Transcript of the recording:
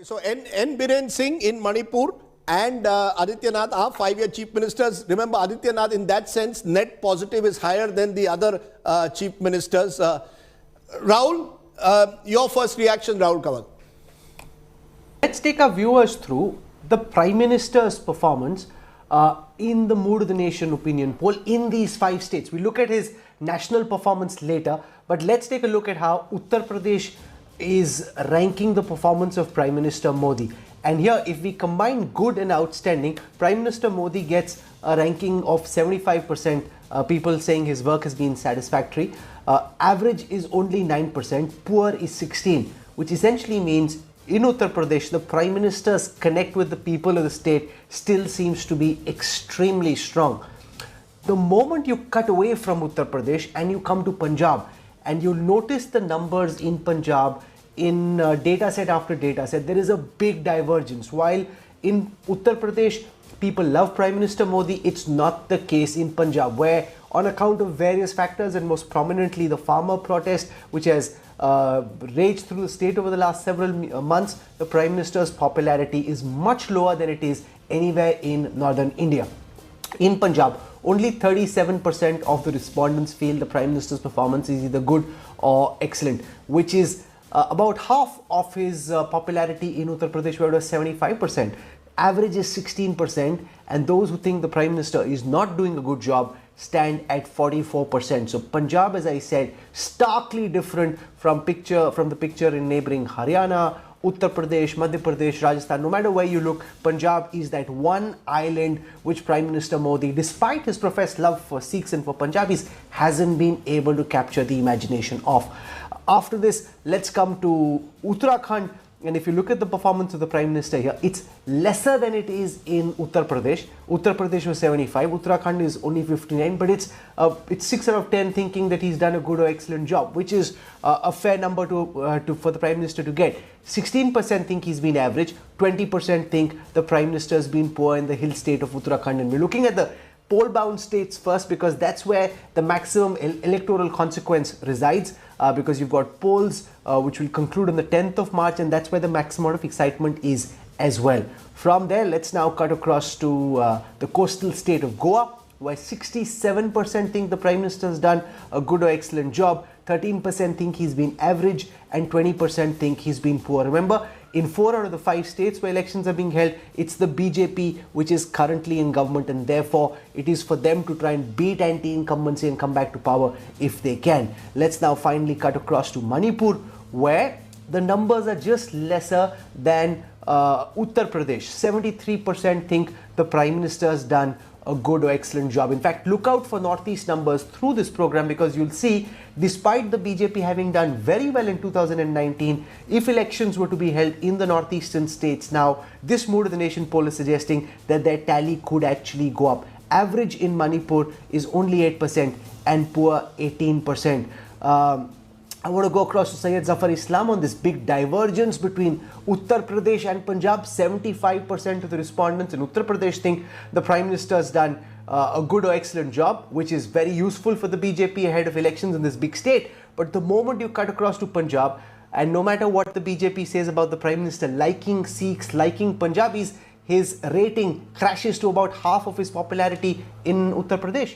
So N. Biren Singh in Manipur and Adityanath are 5-year chief ministers. Remember, Adityanath in that sense, net positive is higher than the other chief ministers. Rahul, your first reaction, Rahul Kamal. Let's take our viewers through the Prime Minister's performance in the Mood of the Nation opinion poll in these 5 states. We look at his national performance later, but let's take a look at how Uttar Pradesh is ranking the performance of Prime Minister Modi. And here, if we combine good and outstanding, Prime Minister Modi gets a ranking of 75%, people saying his work has been satisfactory. Average is only 9%, poor is 16%, which essentially means in Uttar Pradesh, the Prime Minister's connect with the people of the state still seems to be extremely strong. The moment you cut away from Uttar Pradesh and you come to Punjab, and you'll notice the numbers in Punjab in data set after data set, there is a big divergence. While in Uttar Pradesh, people love Prime Minister Modi, it's not the case in Punjab, where on account of various factors and most prominently the farmer protest, which has raged through the state over the last several months, the Prime Minister's popularity is much lower than it is anywhere in northern India. In Punjab, only 37% of the respondents feel the Prime Minister's performance is either good or excellent, which is about half of his popularity in Uttar Pradesh, where it was 75%. Average is 16%, and those who think the Prime Minister is not doing a good job stand at 44%. So Punjab, as I said, starkly different from the picture in neighboring Haryana, Uttar Pradesh, Madhya Pradesh, Rajasthan. No matter where you look, Punjab is that one island which Prime Minister Modi, despite his professed love for Sikhs and for Punjabis, hasn't been able to capture the imagination of. After this, let's come to Uttarakhand. And if you look at the performance of the Prime Minister here, it's lesser than it is in Uttar Pradesh. Uttar Pradesh was 75, Uttarakhand is only 59, but it's 6 out of 10 thinking that he's done a good or excellent job, which is a fair number for the Prime Minister to get. 16% think he's been average, 20% think the Prime Minister has been poor in the hill state of Uttarakhand. And we're looking at the poll-bound states first, because that's where the maximum electoral consequence resides, because you've got polls which will conclude on the 10th of March, and that's where the maximum amount of excitement is as well. From there, let's now cut across to the coastal state of Goa, where 67% think the Prime Minister has done a good or excellent job, 13% think he's been average, and 20% think he's been poor. Remember, in 4 out of the 5 states where elections are being held, it's the BJP which is currently in government, and therefore it is for them to try and beat anti-incumbency and come back to power if they can. Let's now finally cut across to Manipur, where the numbers are just lesser than Uttar Pradesh. 73% think the Prime Minister has done a good or excellent job. In fact, look out for Northeast numbers through this program, because you'll see, despite the BJP having done very well in 2019, if elections were to be held in the northeastern states now, this Mood of the Nation poll is suggesting that their tally could actually go up. Average in Manipur is only 8% and poor 18%. I want to go across to Syed Zafar Islam on this big divergence between Uttar Pradesh and Punjab. 75% of the respondents in Uttar Pradesh think the Prime Minister has done a good or excellent job, which is very useful for the BJP ahead of elections in this big state. But the moment you cut across to Punjab, and no matter what the BJP says about the Prime Minister liking Sikhs, liking Punjabis, his rating crashes to about half of his popularity in Uttar Pradesh.